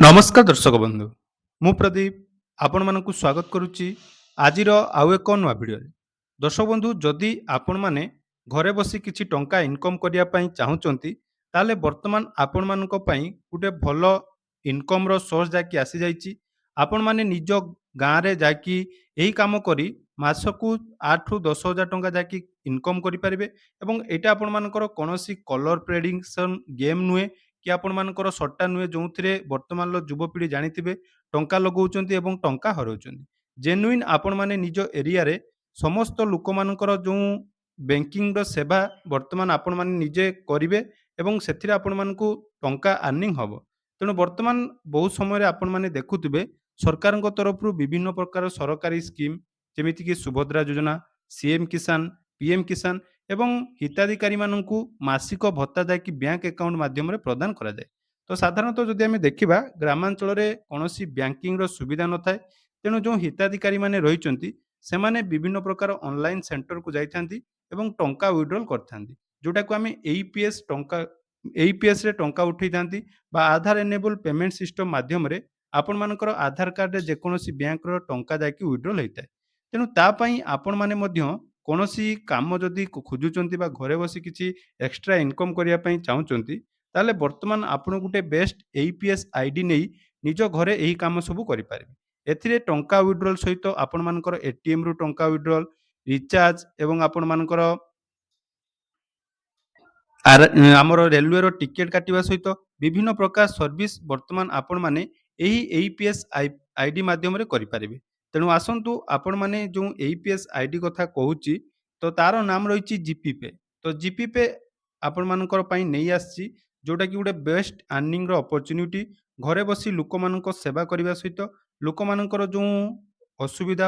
ନମସ୍କାର ଦର୍ଶକ ବନ୍ଧୁ, ମୁଁ ପ୍ରଦୀପ ଆପଣମାନଙ୍କୁ ସ୍ୱାଗତ କରୁଛି ଆଜିର ଆଉ ଏକ ନୂଆ ଭିଡ଼ିଓରେ। ଦର୍ଶକ ବନ୍ଧୁ, ଯଦି ଆପଣମାନେ ଘରେ ବସି କିଛି ଟଙ୍କା ଇନକମ୍ କରିବା ପାଇଁ ଚାହୁଁଛନ୍ତି, ତାହେଲେ ବର୍ତ୍ତମାନ ଆପଣମାନଙ୍କ ପାଇଁ ଗୋଟେ ଭଲ ଇନକମ୍ର ସୋର୍ସ ଯାକି ଆସିଯାଇଛି। ଆପଣମାନେ ନିଜ ଗାଁରେ ଯାଇକି ଏହି କାମ କରି ମାସକୁ 8ରୁ 10,000 ଟଙ୍କା ଯାକି ଇନକମ୍ କରିପାରିବେ ଏବଂ ଏଇଟା ଆପଣମାନଙ୍କର କୌଣସି କଲର୍ ପ୍ରେଡ଼ିକ୍ସନ୍ ଗେମ୍ ନୁହେଁ କି ଆପଣମାନଙ୍କର ସଟ୍ଟା ନୁହେଁ, ଯେଉଁଥିରେ ବର୍ତ୍ତମାନର ଯୁବପିଢ଼ି ଜାଣିଥିବେ ଟଙ୍କା ଲଗାଉଛନ୍ତି ଏବଂ ଟଙ୍କା ହରାଉଛନ୍ତି। ଜେନୁଇନ୍ ଆପଣମାନେ ନିଜ ଏରିଆରେ ସମସ୍ତ ଲୋକମାନଙ୍କର ଯେଉଁ ବ୍ୟାଙ୍କିଂର ସେବା ବର୍ତ୍ତମାନ ଆପଣମାନେ ନିଜେ କରିବେ ଏବଂ ସେଥିରେ ଆପଣମାନଙ୍କୁ ଟଙ୍କା ଆର୍ନିଂ ହେବ। ତେଣୁ ବର୍ତ୍ତମାନ ବହୁତ ସମୟରେ ଆପଣମାନେ ଦେଖୁଥିବେ ସରକାରଙ୍କ ତରଫରୁ ବିଭିନ୍ନ ପ୍ରକାର ସରକାରୀ ସ୍କିମ୍, ଯେମିତିକି ସୁଭଦ୍ରା ଯୋଜନା, ସିଏମ୍ କିଷାନ, ପିଏମ୍ କିଷାନ ଏବଂ ହିତାଧିକାରୀମାନଙ୍କୁ ମାସିକ ଭତ୍ତା ଯାଇକି ବ୍ୟାଙ୍କ ଆକାଉଣ୍ଟ ମାଧ୍ୟମରେ ପ୍ରଦାନ କରାଯାଏ। ତ ସାଧାରଣତଃ ଯଦି ଆମେ ଦେଖିବା ଗ୍ରାମାଞ୍ଚଳରେ କୌଣସି ବ୍ୟାଙ୍କିଂର ସୁବିଧା ନଥାଏ। ତେଣୁ ଯେଉଁ ହିତାଧିକାରୀମାନେ ରହିଛନ୍ତି ସେମାନେ ବିଭିନ୍ନ ପ୍ରକାର ଅନଲାଇନ୍ ସେଣ୍ଟରକୁ ଯାଇଥାନ୍ତି ଏବଂ ଟଙ୍କା ୱିଡ୍ରଲ୍ କରିଥାନ୍ତି। ଯେଉଁଟାକୁ ଆମେ ଏଇପିଏସ୍ରେ ଟଙ୍କା ଉଠାଇଥାନ୍ତି ବା ଆଧାର ଏନେବଲ୍ ପେମେଣ୍ଟ ସିଷ୍ଟମ ମାଧ୍ୟମରେ ଆପଣମାନଙ୍କର ଆଧାର କାର୍ଡ଼ରେ ଯେକୌଣସି ବ୍ୟାଙ୍କର ଟଙ୍କା ଯାଇକି ୱିଡ୍ରଲ୍ ହୋଇଥାଏ। ତେଣୁ ତା ପାଇଁ ଆପଣମାନେ ମଧ୍ୟ କୌଣସି କାମ ଯଦି ଖୋଜୁଛନ୍ତି ବା ଘରେ ବସି କିଛି ଏକ୍ସଟ୍ରା ଇନକମ୍ କରିବା ପାଇଁ ଚାହୁଁଛନ୍ତି, ତାହେଲେ ବର୍ତ୍ତମାନ ଆପଣ ଗୋଟେ ବେଷ୍ଟ ଏଇପିଏସ୍ ଆଇଡି ନେଇ ନିଜ ଘରେ ଏହି କାମ ସବୁ କରିପାରିବେ। ଏଥିରେ ଟଙ୍କା ୱିଡ୍ରଲ୍ ସହିତ ଆପଣମାନଙ୍କର ଏଟିଏମ୍‌ରୁ ଟଙ୍କା ୱିଡ୍ରଲ୍, ରିଚାର୍ଜ ଏବଂ ଆପଣମାନଙ୍କର ଆମର ରେଲୱେର ଟିକେଟ୍ କାଟିବା ସହିତ ବିଭିନ୍ନ ପ୍ରକାର ସର୍ଭିସ୍ ବର୍ତ୍ତମାନ ଆପଣମାନେ ଏହି ଏଇପିଏସ୍ ଆଇଡି ମାଧ୍ୟମରେ କରିପାରିବେ। ତେଣୁ ଆସନ୍ତୁ ଆପଣମାନେ ଯେଉଁ ଏଇପିଏସ୍ ଆଇଡି କଥା କହୁଛି, ତ ତାର ନାମ ରହିଛି ଜିପି ପେ। ତ ଜିପି ପେ ଆପଣମାନଙ୍କର ପାଇଁ ନେଇ ଆସିଛି, ଯେଉଁଟାକି ଗୋଟେ ବେଷ୍ଟ ଆର୍ନିଂର ଅପରଚ୍ୟୁନିଟି। ଘରେ ବସି ଲୋକମାନଙ୍କ ସେବା କରିବା ସହିତ ଲୋକମାନଙ୍କର ଯେଉଁ ଅସୁବିଧା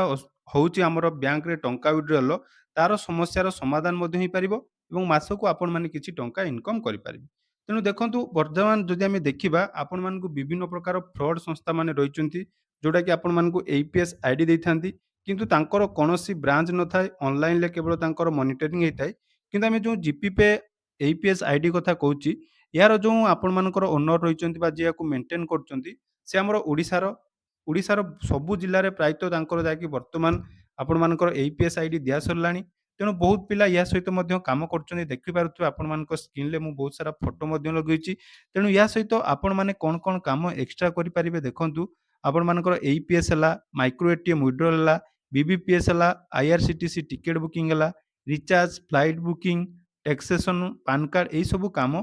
ହେଉଛି ଆମର ବ୍ୟାଙ୍କରେ ଟଙ୍କା ୱିଡ୍ରଲ୍‌ର, ତାର ସମସ୍ୟାର ସମାଧାନ ମଧ୍ୟ ହେଇପାରିବ ଏବଂ ମାସକୁ ଆପଣମାନେ କିଛି ଟଙ୍କା ଇନକମ୍ କରିପାରିବେ। ତେଣୁ ଦେଖନ୍ତୁ ବର୍ତ୍ତମାନ ଯଦି ଆମେ ଦେଖିବା ଆପଣମାନଙ୍କୁ ବିଭିନ୍ନ ପ୍ରକାର ଫ୍ରଡ୍ ସଂସ୍ଥାମାନେ ରହିଛନ୍ତି, ଯେଉଁଟାକି ଆପଣମାନଙ୍କୁ ଏଇପିଏସ୍ ଆଇଡି ଦେଇଥାନ୍ତି କିନ୍ତୁ ତାଙ୍କର କୌଣସି ବ୍ରାଞ୍ଚ ନଥାଏ, ଅନଲାଇନ୍‌ରେ କେବଳ ତାଙ୍କର ମନିଟରିଂ ହେଇଥାଏ। କିନ୍ତୁ ଆମେ ଯେଉଁ ଜିପି ପେ ଏଇପିଏସ୍ ଆଇଡି କଥା କହୁଛି, ଏହାର ଯେଉଁ ଆପଣମାନଙ୍କର ଓନର୍ ରହିଛନ୍ତି ବା ଯିଏ ୟାକୁ ମେଣ୍ଟେନ୍ କରୁଛନ୍ତି, ସେ ଆମର ଓଡ଼ିଶାର ସବୁ ଜିଲ୍ଲାରେ ପ୍ରାୟତଃ ତାଙ୍କର ଯାଇକି ବର୍ତ୍ତମାନ ଆପଣମାନଙ୍କର ଏଇପିଏସ୍ ଆଇଡି ଦିଆ ସରିଲାଣି। ତେଣୁ ବହୁତ ପିଲା ୟା ସହିତ ମଧ୍ୟ କାମ କରୁଛନ୍ତି। ଦେଖିପାରୁଥିବେ ଆପଣମାନଙ୍କ ସ୍କ୍ରିନ୍‌ରେ ମୁଁ ବହୁତ ସାରା ଫଟୋ ମଧ୍ୟ ଲଗେଇଛି। ତେଣୁ ୟା ସହିତ ଆପଣମାନେ କ'ଣ କ'ଣ କାମ ଏକ୍ସଟ୍ରା କରିପାରିବେ ଦେଖନ୍ତୁ। ଆପଣମାନଙ୍କର ଏଇପିଏସ୍ ହେଲା, ମାଇକ୍ରୋ ଏଟିଏମ୍ ୱିଡ୍ରଲ୍ ହେଲା, ବିବିପିଏସ୍ ହେଲା, ଆଇଆର୍‌ସିଟିସି ଟିକେଟ୍ ବୁକିଂ ହେଲା, recharge, flight booking, taxation, PAN card ଏହିସବୁ କାମ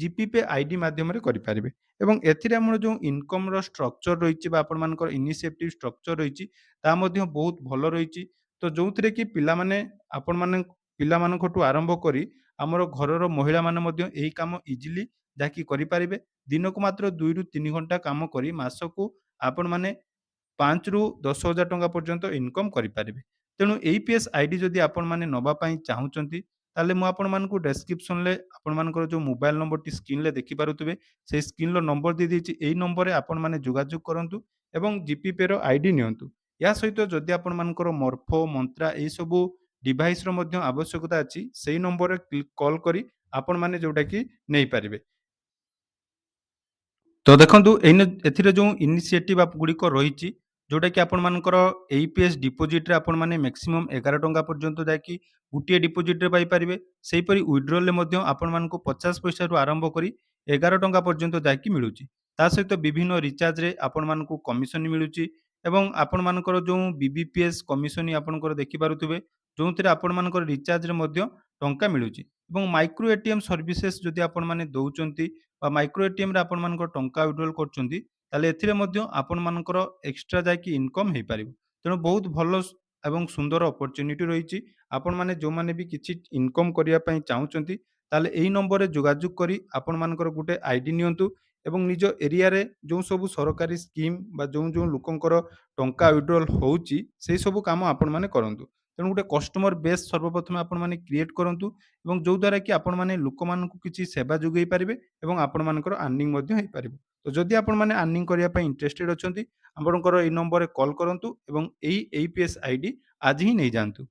ଜିପି ପେ ଆଇଡି ମାଧ୍ୟମରେ କରିପାରିବେ। ଏବଂ ଏଥିରେ ଆମର ଯେଉଁ ଇନକମ୍‌ର ଷ୍ଟ୍ରକ୍ଚର୍ ରହିଛି ବା ଆପଣମାନଙ୍କର ଇନିସିଏଟିଭ୍ ଷ୍ଟ୍ରକ୍ଚର୍ ରହିଛି, ତାହା ମଧ୍ୟ ବହୁତ ଭଲ ରହିଛି। ତ ଯେଉଁଥିରେ କି ଆପଣମାନେ ପିଲାମାନଙ୍କଠୁ ଆରମ୍ଭ କରି ଆମର ଘରର ମହିଳାମାନେ ମଧ୍ୟ ଏହି କାମ ଇଜିଲି ଯାହାକି କରିପାରିବେ। ଦିନକୁ ମାତ୍ର 2ରୁ 3 ଘଣ୍ଟା କାମ କରି ମାସକୁ ଆପଣମାନେ 5ରୁ 10,000 ଟଙ୍କା ପର୍ଯ୍ୟନ୍ତ ଇନକମ୍ କରିପାରିବେ। ତେଣୁ ଏଇପିଏସ୍ ଆଇଡି ଯଦି ଆପଣମାନେ ନେବା ପାଇଁ ଚାହୁଁଛନ୍ତି, ତାହେଲେ ମୁଁ ଆପଣମାନଙ୍କୁ ଡେସ୍କ୍ରିପସନ୍‌ରେ ଆପଣମାନଙ୍କର ଯେଉଁ ମୋବାଇଲ୍ ନମ୍ବରଟି ସ୍କ୍ରିନ୍‌ରେ ଦେଖିପାରୁଥିବେ, ସେହି ସ୍କ୍ରିନ୍‌ର ନମ୍ବର ଦେଇଦେଇଛି। ଏହି ନମ୍ବରରେ ଆପଣମାନେ ଯୋଗାଯୋଗ କରନ୍ତୁ ଏବଂ ଜିପି ପେର ଆଇଡି ନିଅନ୍ତୁ। ଏହା ସହିତ ଯଦି ଆପଣମାନଙ୍କର ମର୍ଫୋ, ମନ୍ତ୍ରା ଏହିସବୁ ଡିଭାଇସ୍‌ର ମଧ୍ୟ ଆବଶ୍ୟକତା ଅଛି, ସେହି ନମ୍ବରରେ କଲ୍ କରି ଆପଣମାନେ ଯେଉଁଟାକି ନେଇପାରିବେ। ତ ଦେଖନ୍ତୁ ଏଥିରେ ଯେଉଁ ଇନିସିଏଟିଭ୍ ଗୁଡ଼ିକ ରହିଛି, ଯେଉଁଟାକି ଆପଣମାନଙ୍କର ଏଇପିଏସ୍ ଡିପୋଜିଟ୍‌ରେ ଆପଣମାନେ ମ୍ୟାକ୍ସିମମ୍ 11 ଟଙ୍କା ପର୍ଯ୍ୟନ୍ତ ଯାଇକି ଗୋଟିଏ ଡିପୋଜିଟ୍‌ରେ ପାଇପାରିବେ। ସେହିପରି ୱିଡ୍ରଲ୍‌ରେ ମଧ୍ୟ ଆପଣମାନଙ୍କୁ 50 ପଇସାରୁ ଆରମ୍ଭ କରି 11 ଟଙ୍କା ପର୍ଯ୍ୟନ୍ତ ଯାଇକି ମିଳୁଛି। ତା ସହିତ ବିଭିନ୍ନ ରିଚାର୍ଜରେ ଆପଣମାନଙ୍କୁ କମିଶନ ମିଳୁଛି ଏବଂ ଆପଣମାନଙ୍କର ଯେଉଁ ବିବିପିଏସ୍ କମିଶନ ଆପଣଙ୍କର ଦେଖିପାରୁଥିବେ, ଯେଉଁଥିରେ ଆପଣମାନଙ୍କର ରିଚାର୍ଜରେ ମଧ୍ୟ ଟଙ୍କା ମିଳୁଛି ଏବଂ ମାଇକ୍ରୋ ଏଟିଏମ୍ ସର୍ଭିସେସ୍ ଯଦି ଆପଣମାନେ ଦେଉଛନ୍ତି ବା ମାଇକ୍ରୋ ଏଟିଏମ୍‌ରେ ଆପଣମାନଙ୍କର ଟଙ୍କା ୱିଡ୍ରଲ୍ କରୁଛନ୍ତି, ତାହେଲେ ଏଥିରେ ମଧ୍ୟ ଆପଣମାନଙ୍କର ଏକ୍ସଟ୍ରା ଯାଇକି ଇନକମ୍ ହେଇପାରିବ। ତେଣୁ ବହୁତ ଭଲ ଏବଂ ସୁନ୍ଦର ଅପରଚ୍ୟୁନିଟି ରହିଛି। ଆପଣମାନେ ଯେଉଁମାନେ ବି କିଛି ଇନକମ୍ କରିବା ପାଇଁ ଚାହୁଁଛନ୍ତି, ତାହେଲେ ଏହି ନମ୍ବରରେ ଯୋଗାଯୋଗ କରି ଆପଣମାନଙ୍କର ଗୋଟେ ଆଇଡି ନିଅନ୍ତୁ ଏବଂ ନିଜ ଏରିଆରେ ଯେଉଁ ସବୁ ସରକାରୀ ସ୍କିମ୍ ବା ଯେଉଁ ଲୋକଙ୍କର ଟଙ୍କା ୱିଡ୍ରଲ୍ ହେଉଛି, ସେହିସବୁ କାମ ଆପଣମାନେ କରନ୍ତୁ। ତେଣୁ ଗୋଟେ କଷ୍ଟମର ବେସ୍ ସର୍ବପ୍ରଥମେ ଆପଣମାନେ କ୍ରିଏଟ୍ କରନ୍ତୁ ଏବଂ ଯୋଉଦ୍ୱାରା କି ଆପଣମାନେ ଲୋକମାନଙ୍କୁ କିଛି ସେବା ଯୋଗାଇ ପାରିବେ ଏବଂ ଆପଣମାନଙ୍କର ଆର୍ନିଂ ମଧ୍ୟ ହେଇପାରିବ। ତ ଯଦି ଆପଣମାନେ ଆର୍ନିଂ କରିବା ପାଇଁ ଇଣ୍ଟରେଷ୍ଟେଡ୍ ଅଛନ୍ତି, ଆପଣଙ୍କର ଏହି ନମ୍ବରରେ କଲ୍ କରନ୍ତୁ ଏବଂ ଏଇ ଏଇପିଏସ୍ ଆଇଡି ଆଜି ହିଁ ନେଇଯାଆନ୍ତୁ।